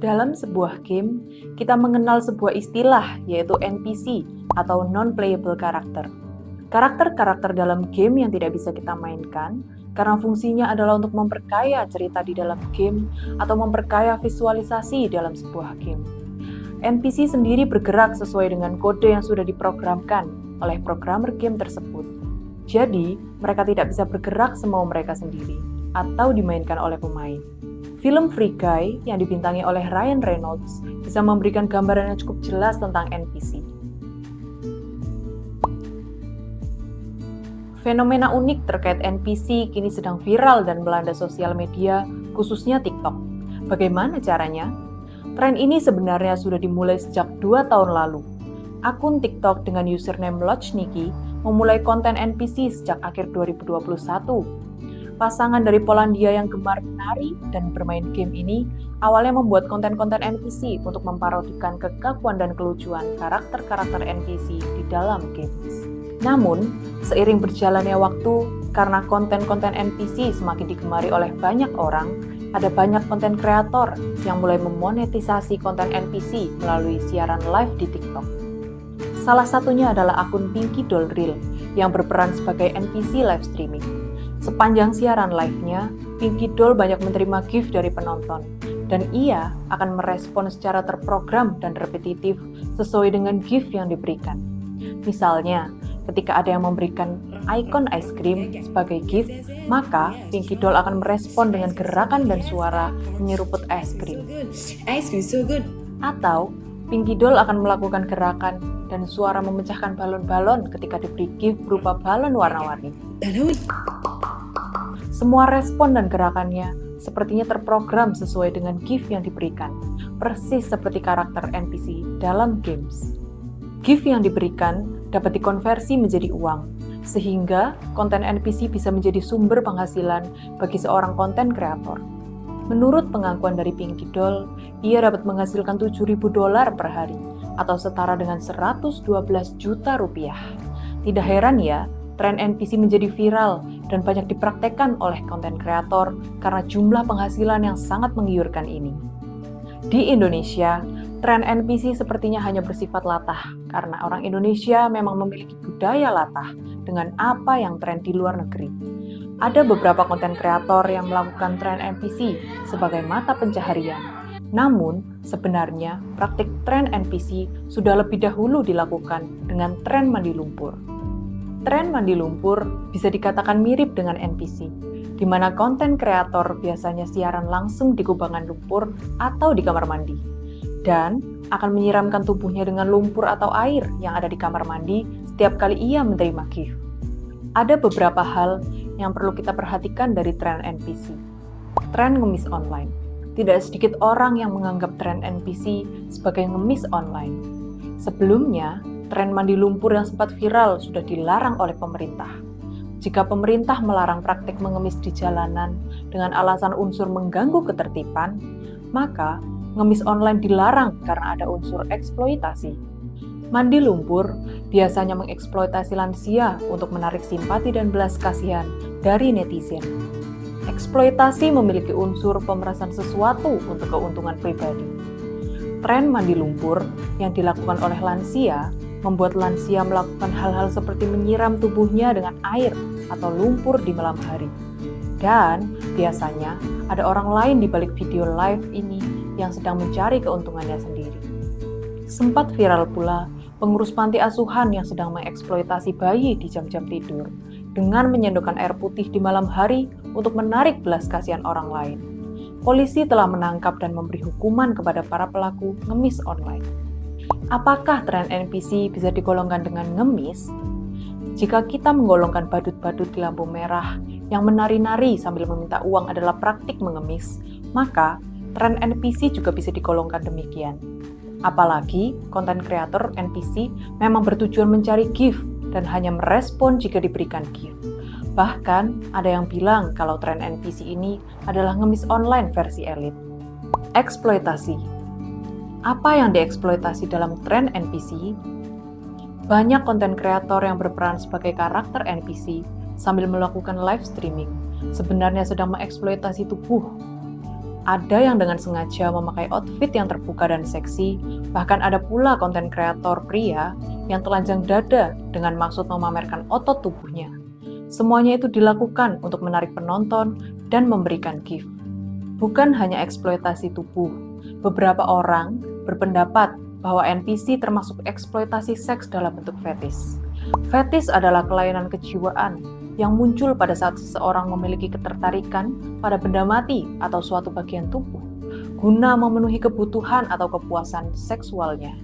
Dalam sebuah game, kita mengenal sebuah istilah yaitu NPC atau Non-Playable Character. Karakter-karakter dalam game yang tidak bisa kita mainkan karena fungsinya adalah untuk memperkaya cerita di dalam game atau memperkaya visualisasi dalam sebuah game. NPC sendiri bergerak sesuai dengan kode yang sudah diprogramkan oleh programmer game tersebut. Jadi, mereka tidak bisa bergerak semau mereka sendiri atau dimainkan oleh pemain. Film Free Guy yang dibintangi oleh Ryan Reynolds bisa memberikan gambaran yang cukup jelas tentang NPC. Fenomena unik terkait NPC kini sedang viral dan melanda sosial media, khususnya TikTok. Bagaimana caranya? Tren ini sebenarnya sudah dimulai sejak 2 tahun lalu. Akun TikTok dengan username Lochniki memulai konten NPC sejak akhir 2021. Pasangan dari Polandia yang gemar menari dan bermain game ini awalnya membuat konten-konten NPC untuk memparodikan kekakuan dan kelucuan karakter-karakter NPC di dalam games. Namun, seiring berjalannya waktu, karena konten-konten NPC semakin digemari oleh banyak orang, ada banyak konten kreator yang mulai memonetisasi konten NPC melalui siaran live di TikTok. Salah satunya adalah akun Pinky Doll Reel yang berperan sebagai NPC live streaming. Sepanjang siaran live-nya, Pinky Doll banyak menerima gift dari penonton, dan ia akan merespon secara terprogram dan repetitif sesuai dengan gift yang diberikan. Misalnya, ketika ada yang memberikan ikon ice cream sebagai gift, maka Pinky Doll akan merespon dengan gerakan dan suara menyeruput es krim. Ice cream so good. Atau, Pinky Doll akan melakukan gerakan dan suara memecahkan balon-balon ketika diberi gift berupa balon warna-warni. Balon. Semua respon dan gerakannya sepertinya terprogram sesuai dengan gift yang diberikan, persis seperti karakter NPC dalam games. Gift yang diberikan dapat dikonversi menjadi uang, sehingga konten NPC bisa menjadi sumber penghasilan bagi seorang konten kreator. Menurut pengakuan dari Pinky Doll, ia dapat menghasilkan $7.000 per hari, atau setara dengan 112 juta rupiah. Tidak heran ya, tren NPC menjadi viral dan banyak dipraktekkan oleh konten kreator karena jumlah penghasilan yang sangat menggiurkan ini. Di Indonesia, tren NPC sepertinya hanya bersifat latah karena orang Indonesia memang memiliki budaya latah dengan apa yang tren di luar negeri. Ada beberapa konten kreator yang melakukan tren NPC sebagai mata pencaharian. Namun, sebenarnya praktik tren NPC sudah lebih dahulu dilakukan dengan tren mandi lumpur. Tren mandi lumpur bisa dikatakan mirip dengan NPC, di mana konten kreator biasanya siaran langsung di kubangan lumpur atau di kamar mandi, dan akan menyiramkan tubuhnya dengan lumpur atau air yang ada di kamar mandi setiap kali ia menerima gift. Ada beberapa hal yang perlu kita perhatikan dari tren NPC. Tren ngemis online. Tidak sedikit orang yang menganggap tren NPC sebagai ngemis online. Sebelumnya, tren mandi lumpur yang sempat viral sudah dilarang oleh pemerintah. Jika pemerintah melarang praktik mengemis di jalanan dengan alasan unsur mengganggu ketertiban, maka ngemis online dilarang karena ada unsur eksploitasi. Mandi lumpur biasanya mengeksploitasi lansia untuk menarik simpati dan belas kasihan dari netizen. Eksploitasi memiliki unsur pemerasan sesuatu untuk keuntungan pribadi. Tren mandi lumpur yang dilakukan oleh lansia membuat lansia melakukan hal-hal seperti menyiram tubuhnya dengan air atau lumpur di malam hari. Dan biasanya ada orang lain di balik video live ini yang sedang mencari keuntungannya sendiri. Sempat viral pula pengurus panti asuhan yang sedang mengeksploitasi bayi di jam-jam tidur dengan menyendokkan air putih di malam hari untuk menarik belas kasihan orang lain. Polisi telah menangkap dan memberi hukuman kepada para pelaku ngemis online. Apakah tren NPC bisa digolongkan dengan ngemis? Jika kita menggolongkan badut-badut di lampu merah yang menari-nari sambil meminta uang adalah praktik mengemis, maka tren NPC juga bisa digolongkan demikian. Apalagi konten kreator NPC memang bertujuan mencari gift dan hanya merespon jika diberikan gift. Bahkan ada yang bilang kalau tren NPC ini adalah ngemis online versi elit. Eksploitasi. Apa yang dieksploitasi dalam tren NPC? Banyak konten kreator yang berperan sebagai karakter NPC sambil melakukan live streaming sebenarnya sedang mengeksploitasi tubuh. Ada yang dengan sengaja memakai outfit yang terbuka dan seksi, bahkan ada pula konten kreator pria yang telanjang dada dengan maksud memamerkan otot tubuhnya. Semuanya itu dilakukan untuk menarik penonton dan memberikan gift. Bukan hanya eksploitasi tubuh, beberapa orang berpendapat bahwa NPC termasuk eksploitasi seks dalam bentuk fetis. Fetis adalah kelainan kejiwaan yang muncul pada saat seseorang memiliki ketertarikan pada benda mati atau suatu bagian tubuh, guna memenuhi kebutuhan atau kepuasan seksualnya.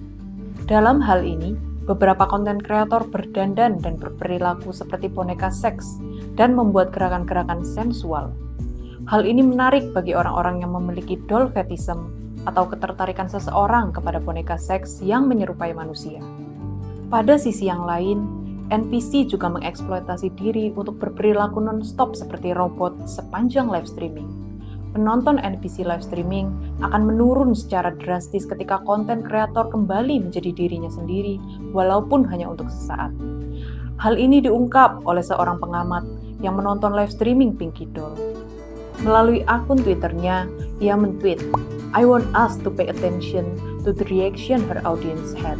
Dalam hal ini, beberapa konten kreator berdandan dan berperilaku seperti boneka seks dan membuat gerakan-gerakan sensual. Hal ini menarik bagi orang-orang yang memiliki doll fetishism atau ketertarikan seseorang kepada boneka seks yang menyerupai manusia. Pada sisi yang lain, NPC juga mengeksploitasi diri untuk berperilaku non-stop seperti robot sepanjang live streaming. Penonton NPC live streaming akan menurun secara drastis ketika konten kreator kembali menjadi dirinya sendiri, walaupun hanya untuk sesaat. Hal ini diungkap oleh seorang pengamat yang menonton live streaming Pinky Doll. Melalui akun Twitternya, ia men-tweet, "I want us to pay attention to the reaction her audience had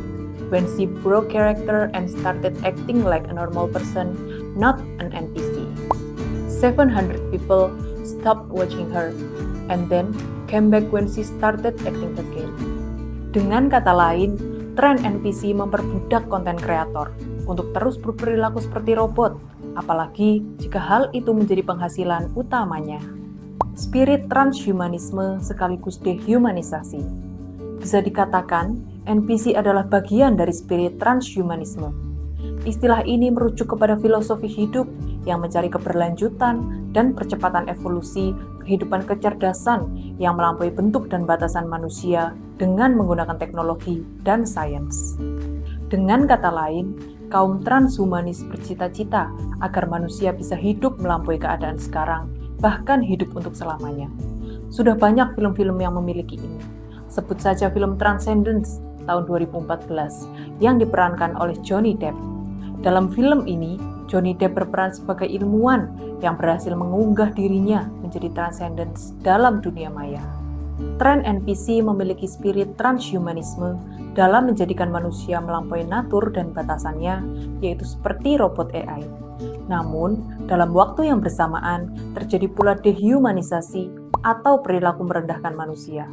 when she broke character and started acting like a normal person, not an NPC. 700 people stopped watching her, and then came back when she started acting again." Dengan kata lain, tren NPC memperbudak konten kreator untuk terus berperilaku seperti robot, apalagi jika hal itu menjadi penghasilan utamanya. Spirit transhumanisme sekaligus dehumanisasi. Bisa dikatakan, NPC adalah bagian dari spirit transhumanisme. Istilah ini merujuk kepada filosofi hidup yang mencari keberlanjutan dan percepatan evolusi kehidupan kecerdasan yang melampaui bentuk dan batasan manusia dengan menggunakan teknologi dan sains. Dengan kata lain, kaum transhumanis bercita-cita agar manusia bisa hidup melampaui keadaan sekarang, bahkan hidup untuk selamanya. Sudah banyak film-film yang memiliki ini. Sebut saja film Transcendence tahun 2014 yang diperankan oleh Johnny Depp. Dalam film ini, Johnny Depp berperan sebagai ilmuwan yang berhasil mengunggah dirinya menjadi transcendence dalam dunia maya. Tren NPC memiliki spirit transhumanisme dalam menjadikan manusia melampaui natur dan batasannya, yaitu seperti robot AI. Namun, dalam waktu yang bersamaan, terjadi pula dehumanisasi atau perilaku merendahkan manusia.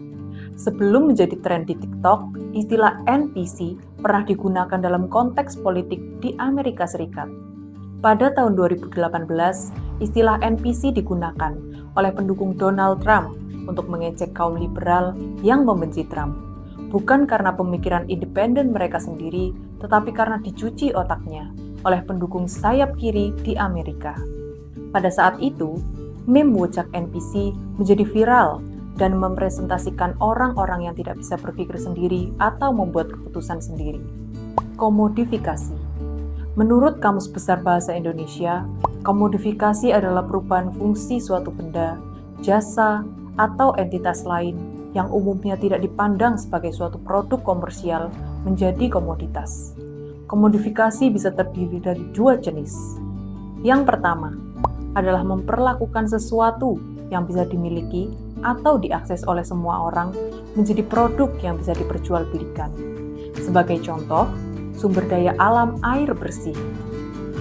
Sebelum menjadi tren di TikTok, istilah NPC pernah digunakan dalam konteks politik di Amerika Serikat. Pada tahun 2018, istilah NPC digunakan oleh pendukung Donald Trump untuk mengejek kaum liberal yang membenci Trump. Bukan karena pemikiran independen mereka sendiri, tetapi karena dicuci otaknya oleh pendukung sayap kiri di Amerika. Pada saat itu, meme wujak NPC menjadi viral dan mempresentasikan orang-orang yang tidak bisa berpikir sendiri atau membuat keputusan sendiri. Komodifikasi. Menurut Kamus Besar Bahasa Indonesia, komodifikasi adalah perubahan fungsi suatu benda, jasa, atau entitas lain yang umumnya tidak dipandang sebagai suatu produk komersial menjadi komoditas. Komodifikasi bisa terdiri dari dua jenis. Yang pertama adalah memperlakukan sesuatu yang bisa dimiliki atau diakses oleh semua orang menjadi produk yang bisa diperjualbelikan. Sebagai contoh, sumber daya alam air bersih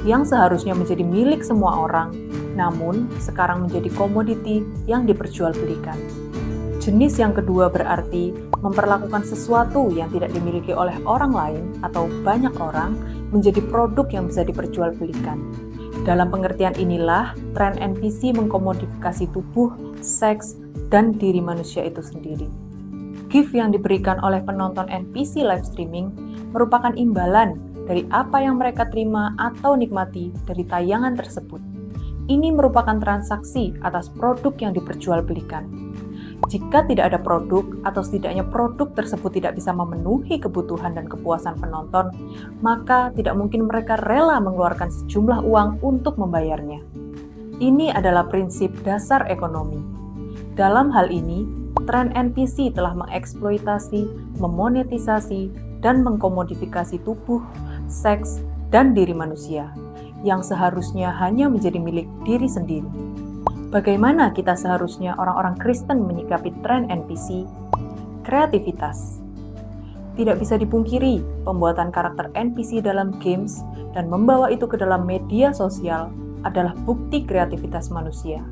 yang seharusnya menjadi milik semua orang, namun sekarang menjadi komoditi yang diperjualbelikan. Jenis yang kedua berarti memperlakukan sesuatu yang tidak dimiliki oleh orang lain atau banyak orang menjadi produk yang bisa diperjualbelikan. Dalam pengertian inilah, tren NPC mengkomodifikasi tubuh, seks, dan diri manusia itu sendiri. Gift yang diberikan oleh penonton NPC live streaming merupakan imbalan dari apa yang mereka terima atau nikmati dari tayangan tersebut. Ini merupakan transaksi atas produk yang diperjualbelikan. Jika tidak ada produk, atau setidaknya produk tersebut tidak bisa memenuhi kebutuhan dan kepuasan penonton, maka tidak mungkin mereka rela mengeluarkan sejumlah uang untuk membayarnya. Ini adalah prinsip dasar ekonomi. Dalam hal ini, tren NPC telah mengeksploitasi, memonetisasi, dan mengkomodifikasi tubuh, seks, dan diri manusia, yang seharusnya hanya menjadi milik diri sendiri. Bagaimana kita seharusnya orang-orang Kristen menyikapi tren NPC? Kreativitas. Tidak bisa dipungkiri, pembuatan karakter NPC dalam games dan membawa itu ke dalam media sosial adalah bukti kreativitas manusia.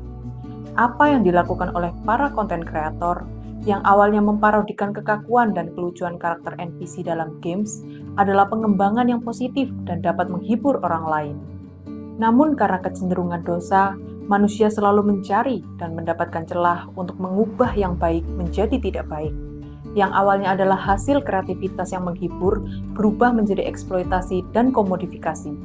Apa yang dilakukan oleh para konten kreator yang awalnya memparodikan kekakuan dan kelucuan karakter NPC dalam games adalah pengembangan yang positif dan dapat menghibur orang lain. Namun karena kecenderungan dosa, manusia selalu mencari dan mendapatkan celah untuk mengubah yang baik menjadi tidak baik. Yang awalnya adalah hasil kreativitas yang menghibur, berubah menjadi eksploitasi dan komodifikasi.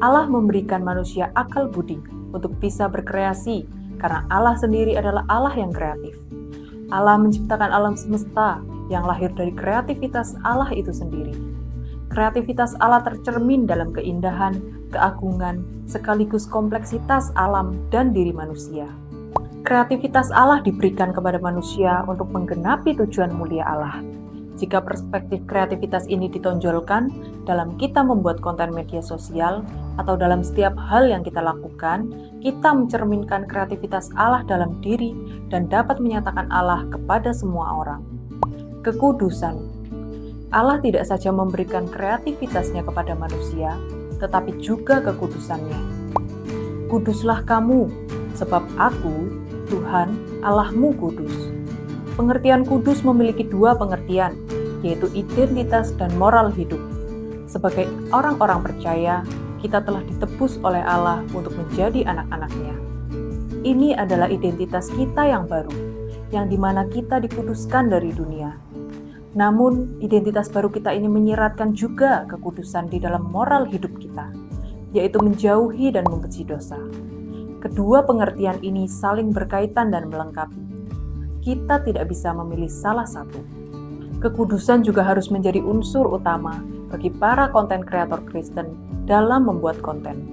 Allah memberikan manusia akal budi untuk bisa berkreasi, karena Allah sendiri adalah Allah yang kreatif. Allah menciptakan alam semesta yang lahir dari kreativitas Allah itu sendiri. Kreativitas Allah tercermin dalam keindahan, keagungan, sekaligus kompleksitas alam dan diri manusia. Kreativitas Allah diberikan kepada manusia untuk menggenapi tujuan mulia Allah. Jika perspektif kreativitas ini ditonjolkan dalam kita membuat konten media sosial atau dalam setiap hal yang kita lakukan, kita mencerminkan kreativitas Allah dalam diri dan dapat menyatakan Allah kepada semua orang. Kekudusan. Allah tidak saja memberikan kreativitasnya kepada manusia, tetapi juga kekudusannya. Kuduslah kamu, sebab Aku, Tuhan, Allahmu kudus. Pengertian kudus memiliki dua pengertian, yaitu identitas dan moral hidup. Sebagai orang-orang percaya, kita telah ditebus oleh Allah untuk menjadi anak-anak-Nya. Ini adalah identitas kita yang baru, yang dimana kita dikuduskan dari dunia. Namun, identitas baru kita ini menyeratkan juga kekudusan di dalam moral hidup kita, yaitu menjauhi dan membenci dosa. Kedua pengertian ini saling berkaitan dan melengkapi. Kita tidak bisa memilih salah satu. Kekudusan juga harus menjadi unsur utama bagi para konten kreator Kristen dalam membuat konten.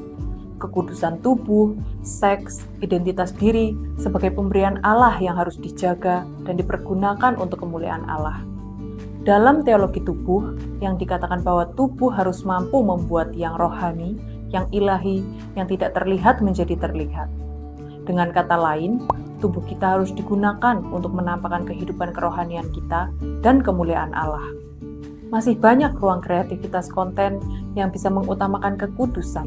Kekudusan tubuh, seks, identitas diri sebagai pemberian Allah yang harus dijaga dan dipergunakan untuk kemuliaan Allah. Dalam teologi tubuh, yang dikatakan bahwa tubuh harus mampu membuat yang rohani, yang ilahi, yang tidak terlihat menjadi terlihat. Dengan kata lain, tubuh kita harus digunakan untuk menampakkan kehidupan kerohanian kita dan kemuliaan Allah. Masih banyak ruang kreativitas konten yang bisa mengutamakan kekudusan.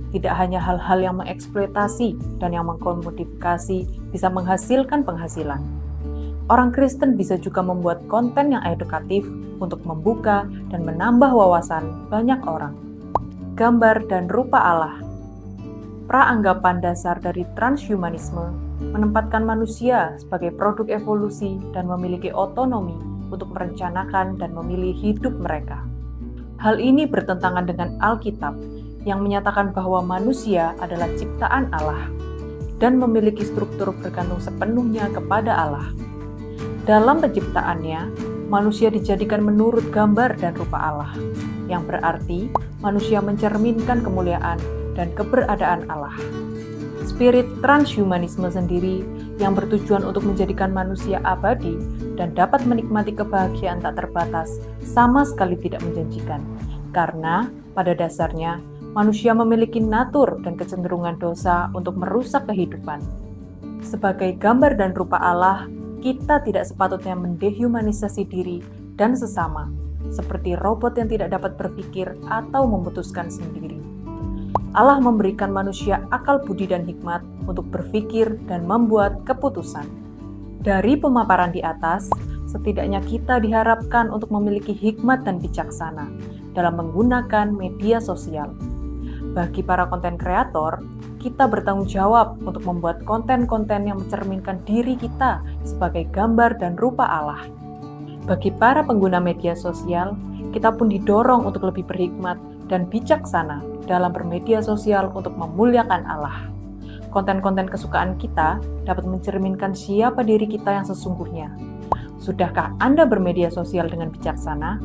Tidak hanya hal-hal yang mengeksploitasi dan yang mengkomodifikasi bisa menghasilkan penghasilan. Orang Kristen bisa juga membuat konten yang edukatif untuk membuka dan menambah wawasan banyak orang. Gambar dan rupa Allah. Praanggapan dasar dari transhumanisme menempatkan manusia sebagai produk evolusi dan memiliki otonomi untuk merencanakan dan memilih hidup mereka. Hal ini bertentangan dengan Alkitab yang menyatakan bahwa manusia adalah ciptaan Allah dan memiliki struktur bergantung sepenuhnya kepada Allah. Dalam penciptaannya, manusia dijadikan menurut gambar dan rupa Allah, yang berarti manusia mencerminkan kemuliaan dan keberadaan Allah. Spirit transhumanisme sendiri yang bertujuan untuk menjadikan manusia abadi dan dapat menikmati kebahagiaan tak terbatas sama sekali tidak menjanjikan, karena pada dasarnya manusia memiliki natur dan kecenderungan dosa untuk merusak kehidupan. Sebagai gambar dan rupa Allah, kita tidak sepatutnya mendehumanisasi diri dan sesama, seperti robot yang tidak dapat berpikir atau memutuskan sendiri. Allah memberikan manusia akal budi dan hikmat untuk berpikir dan membuat keputusan. Dari pemaparan di atas, setidaknya kita diharapkan untuk memiliki hikmat dan bijaksana dalam menggunakan media sosial. Bagi para konten kreator, kita bertanggung jawab untuk membuat konten-konten yang mencerminkan diri kita sebagai gambar dan rupa Allah. Bagi para pengguna media sosial, kita pun didorong untuk lebih berhikmat dan bijaksana dalam bermedia sosial untuk memuliakan Allah. Konten-konten kesukaan kita dapat mencerminkan siapa diri kita yang sesungguhnya. Sudahkah Anda bermedia sosial dengan bijaksana?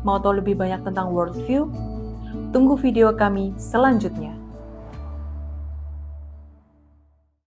Mau tahu lebih banyak tentang worldview? Tunggu video kami selanjutnya.